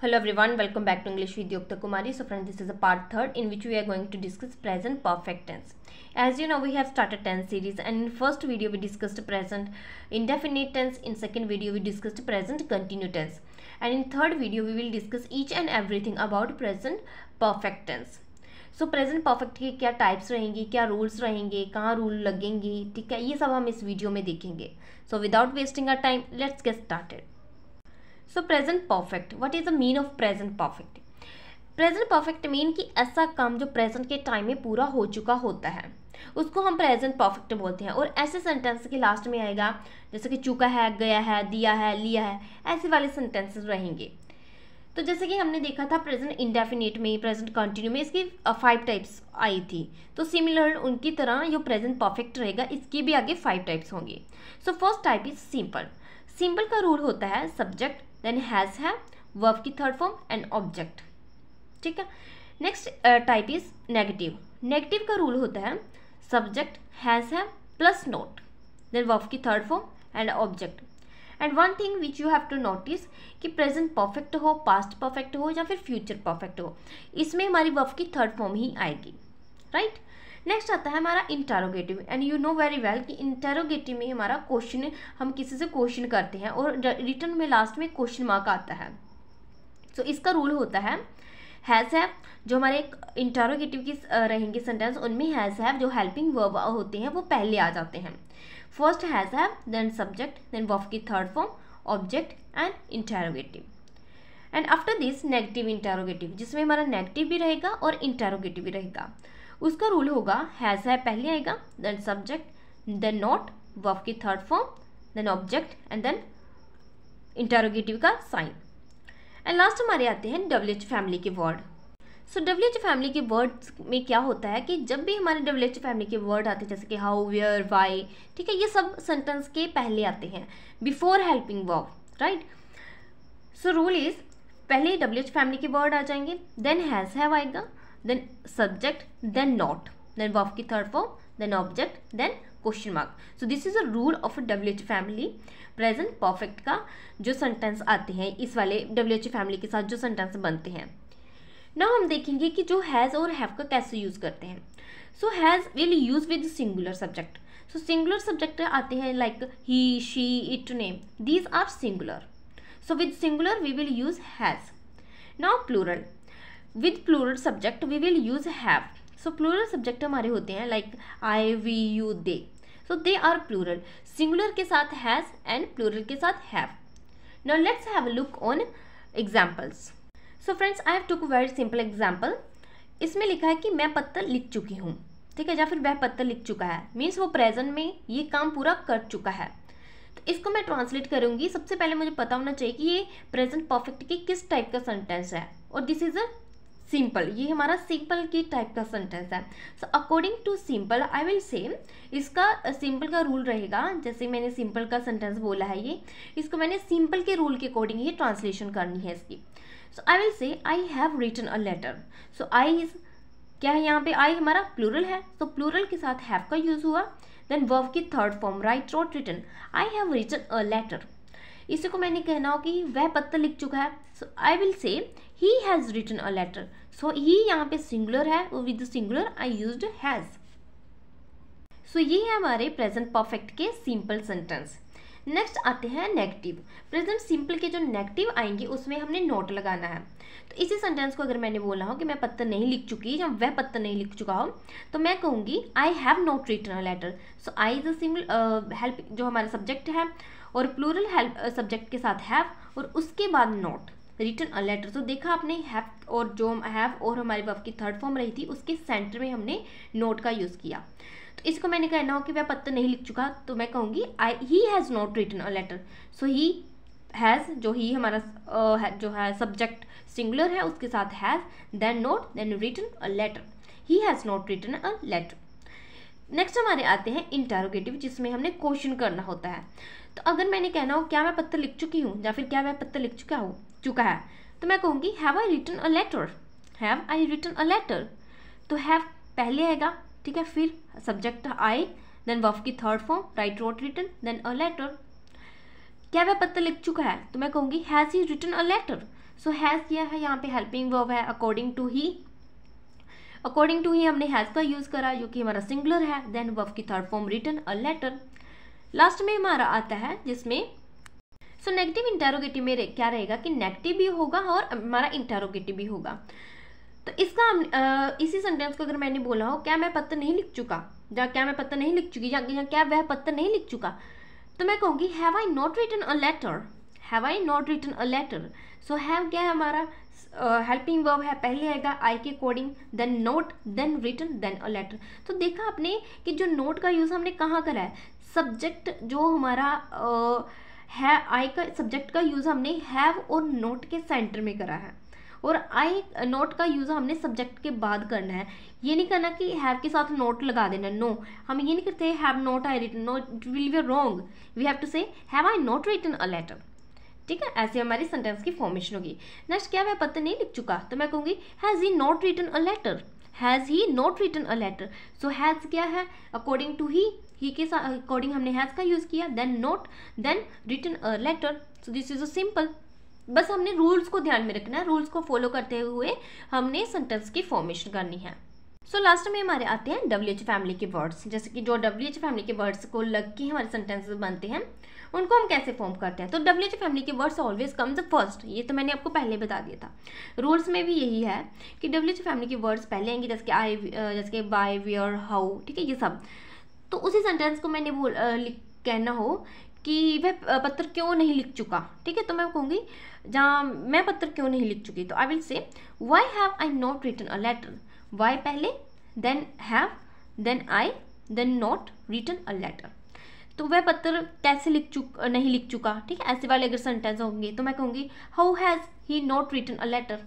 Hello everyone, welcome back to English with Yukta Kumari. So friends, this is a part 3rd in which we are going to discuss present perfect tense. As you know, we have started tense series, and in first video we discussed present indefinite tense, in second video we discussed present continuous tense, and in third video we will discuss each and everything about present perfect tense. So present perfect के क्या types रहेंगी, क्या rules रहेंगे, कहाँ rule लगेंगे, ठीक है, ये सब हम इस वीडियो में देखेंगे. So without wasting our time let's get started. So present perfect, what is the mean of present perfect? Present perfect mean कि ऐसा काम जो प्रेजेंट के टाइम में पूरा हो चुका होता है उसको हम प्रेजेंट परफेक्ट बोलते हैं. और ऐसे सेंटेंस के लास्ट में आएगा जैसे कि चुका है, गया है, दिया है, लिया है, ऐसे वाले सेंटेंसेस रहेंगे. तो जैसे कि हमने देखा था प्रेजेंट इंडेफिनिट में, प्रेजेंट कंटिन्यू में इसकी 5 टाइप्स आई थी. तो सिमिलर उनकी तरह जो प्रेजेंट परफेक्ट रहेगा इसके भी आगे 5 टाइप्स होंगे. So first type is simple. Simple का रूल होता है सब्जेक्ट, देन हैज है, वर्ब की थर्ड फॉर्म एंड ऑब्जेक्ट. ठीक है. Next type is negative. Negative का रूल होता है सब्जेक्ट, हैज है प्लस नोट, देन वर्ब की third form and object. And one thing which you have to notice कि प्रेजेंट परफेक्ट हो, पास्ट परफेक्ट हो या फिर फ्यूचर परफेक्ट हो, इसमें हमारी वर्ब की थर्ड फॉर्म ही आएगी. राइट. नेक्स्ट आता है हमारा interrogative. And you know very well कि इंटरोगेटिव में हमारा क्वेश्चन, हम किसी से क्वेश्चन करते हैं और रिटर्न में लास्ट में क्वेश्चन मार्क आता है. सो इसका रूल होता है हैज़ हैव. जो हमारे इंटरोगेटिव की रहेंगे सेंटेंस उनमें हैज़ हैव जो हेल्पिंग वर्ब होते हैं वो पहले आ जाते हैं. First has have, then subject, then verb की third form, object and interrogative. And after this negative interrogative, जिसमें हमारा नेगेटिव भी रहेगा और इंटरोगेटिव भी रहेगा. उसका रूल होगा हैज़ हैव पहले आएगा, then subject, then not, verb की third form, then object and then interrogative का साइन. एंड लास्ट हमारे आते हैं WH फैमिली के वर्ड. सो WH फैमिली के वर्ड्स में क्या होता है कि जब भी हमारे WH फैमिली के वर्ड आते हैं जैसे कि हाउ, वेयर, वाई, ठीक है, ये सब सेंटेंस के पहले आते हैं before helping verb. Right. So rule is पहले WH फैमिली के वर्ड आ जाएंगे, देन हैज़ हैव आएगा, then subject, then not, then verb की third form, then object, then question mark. So this is a rule of WH family. Present perfect का जो sentence आते हैं इस वाले WH फैमिली के साथ जो सेंटेंस बनते हैं. नाउ हम देखेंगे कि जो हैज़ और हैव का कैसे यूज़ करते हैं. So has will use with singular subject. So singular subject आते हैं like he, she, it, name, these are singular. So with singular we will use has. Now plural. With plural subject we will use have. So plural subject हमारे होते हैं like I, we, you, they. So they are plural. Singular के साथ has and plural के साथ have. Now let's have a look on examples. So friends, I have took very simple example. इसमें लिखा है कि मैं पत्तर लिख चुकी हूँ, ठीक है, या फिर वह पत्तर लिख चुका है, मीन्स वो प्रेजेंट में ये काम पूरा कर चुका है. तो इसको मैं ट्रांसलेट करूँगी. सबसे पहले मुझे पता होना चाहिए कि ये प्रेजेंट परफेक्ट की किस टाइप का सेंटेंस है, और दिस इज अ सिंपल. ये हमारा सिंपल की टाइप का सेंटेंस है. So according to simple I will say, इसका सिंपल का रूल रहेगा, जैसे मैंने सिंपल का सेंटेंस बोला है ये, इसको मैंने सिंपल के रूल के अकॉर्डिंग ही ट्रांसलेशन करनी है इसकी. सो I will say I have written a letter. So I is क्या है, यहाँ पे आई हमारा प्लूरल है, तो प्लूरल के साथ हैव का यूज हुआ. देन वर्ब की third form right, wrote, written. I have written a letter. इसी को मैंने कहना हो कि वह पत्र लिख चुका है. सो I will say he has written a letter. So he यहाँ पे सिंगुलर है, with singular I used has. So ये है हमारे प्रेजेंट परफेक्ट के सिंपल सेंटेंस. नेक्स्ट आते हैं नेगेटिव. प्रेजेंट सिंपल के जो नेगेटिव आएंगे उसमें हमने नोट लगाना है. तो इसी सेंटेंस को अगर मैंने बोला हो कि मैं पत्र नहीं लिख चुकी या वह पत्र नहीं लिख चुका हो, तो मैं कहूँगी I have not written a letter. So I is a single help जो हमारा सब्जेक्ट है, और प्लूरल हेल्प सब्जेक्ट के साथ हैव, और उसके बाद नॉट, रिटन अ लेटर. तो देखा आपने हैव और जो हैव और हमारे वर्ब की थर्ड फॉर्म रही थी उसके सेंटर में हमने नोट का यूज़ किया. तो इसको मैंने कहना हो कि वह पत्र नहीं लिख चुका, तो मैं कहूँगी he has not written a letter. So he has, जो ही हमारा जो है सब्जेक्ट सिंगुलर है उसके साथ has, then not, then written a letter. He has not written a letter. Next हमारे आते हैं इंटरोगेटिव, जिसमें हमने क्वेश्चन करना होता है. तो अगर मैंने कहना हो क्या मैं पत्र लिख चुकी हूँ या फिर क्या मैं पत्र लिख चुका है, तो मैं कहूँगी have I written a letter. Have I written a letter. तो हैव पहले आएगा, ठीक है, फिर सब्जेक्ट आई, देन वर्ब की third form right, wrote, written, then a letter. क्या वह पत्र लिख चुका है, तो मैं कहूँगी has he written a letter. So has क्या है, यहाँ पे हेल्पिंग वर्ब है according to he. According to he हमने हैज़ का यूज़ करा जो कि हमारा सिंगुलर है। देन वर्ब की third form written a letter. Last में हमारा आता है जिसमें सो नेगेटिव इंटेरोगेटिव में क्या रहेगा कि नेगेटिव भी होगा और हमारा इंटेरोगेटिव भी होगा। तो इसका इसी सेंटेंस को अगर मैंने बोला हो क्या मैं पत्र नहीं लिख चुका, या क्या मैं पत्र नहीं लिख चुकी, या क्या वह पत्र नहीं लिख चुका, तो मैं कहूँगी have I not written a letter. Have I not written a letter. So have क्या है हमारा हेल्पिंग वर्ब है, पहले आएगा आई के according, then not, then written, then a letter. तो देखा आपने कि जो नोट का यूज़ हमने कहाँ करा है, सब्जेक्ट जो हमारा है आई का सब्जेक्ट का यूज़ हमने हैव और नोट के सेंटर में करा है, और आई नोट का यूज़ हमने सब्जेक्ट के बाद करना है। ये नहीं करना कि हैव के साथ नोट लगा देना, नो, हम ये नहीं करते have not I written, no, it will be wrong. We have to say have I not written a letter. ठीक है, ऐसे हमारी सेंटेंस की फॉर्मेशन होगी। नेक्स्ट, क्या वह पत्र नहीं लिख चुका, तो मैं कहूँगी has he not written a letter. Has he not written a letter. So has क्या है अकॉर्डिंग टू ही के साथ अकॉर्डिंग हमने हैज़ का यूज़ किया, then not, then written a letter. So this is a simple. बस हमने रूल्स को ध्यान में रखना है, रूल्स को फॉलो करते हुए हमने सेंटेंस की फॉर्मेशन करनी है। सो लास्ट में हमारे आते हैं WH फैमिली के वर्ड्स। जैसे कि जो WH फैमिली के वर्ड्स को लग के हमारे सेंटेंसेस बनते हैं उनको हम कैसे फॉर्म करते हैं। तो WH फैमिली के वर्ड्स ऑलवेज कम्स फर्स्ट, ये तो मैंने आपको पहले बता दिया था। रूल्स में भी यही है कि WH फैमिली के वर्ड्स पहले आएंगे, जैसे कि आई, जैसे कि बाय, वेयर, हाउ, ठीक है, ये सब। तो उसी सेंटेंस को मैंने कहना हो कि वह पत्र क्यों नहीं लिख चुका, ठीक है, तो मैं कहूँगी जहाँ मैं पत्र क्यों नहीं लिख चुकी, तो I will say why have I not written a letter. Why पहले, then have, then I, then not written a letter. तो वह पत्र कैसे नहीं लिख चुका, ठीक है, ऐसे वाले अगर सेंटेंस होंगे तो मैं कहूँगी how has he not written a letter.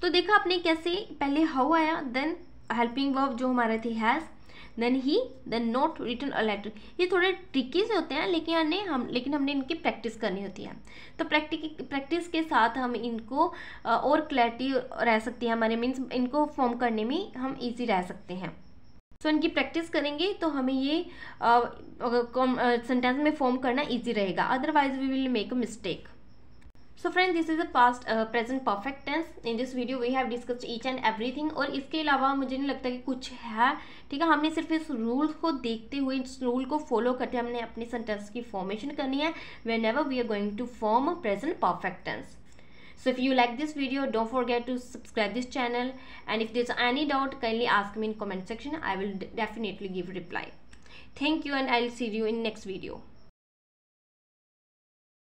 तो देखा आपने कैसे पहले हाउ आया, देन हेल्पिंग वर्ब जो हमारे थे has, then he, then not written a letter. ये थोड़े ट्रिकी से होते हैं लेकिन हमने इनकी प्रैक्टिस करनी होती है। तो प्रैक्टिस के साथ हम इनको और क्लैरिटी रह सकती है हमारे, मीन्स इनको फॉर्म करने में हम इजी रह सकते हैं। सो इनकी प्रैक्टिस करेंगे तो हमें ये सेंटेंस में फॉर्म करना इजी रहेगा, otherwise we will make a mistake. So friends, this is a past present perfect tense. In this video we have discussed each and everything. और इसके अलावा मुझे नहीं लगता कि कुछ है, ठीक है, हमने सिर्फ इस रूल को देखते हुए, इस रूल को फॉलो करते हमने अपनी सेंटेंस की फॉर्मेशन करनी है whenever we are going to form a present perfect tense. So if you like this video, don't forget to subscribe this channel, and if there's any doubt, kindly ask me in comment section. I will definitely give reply. Thank you, and I'll see you in next video.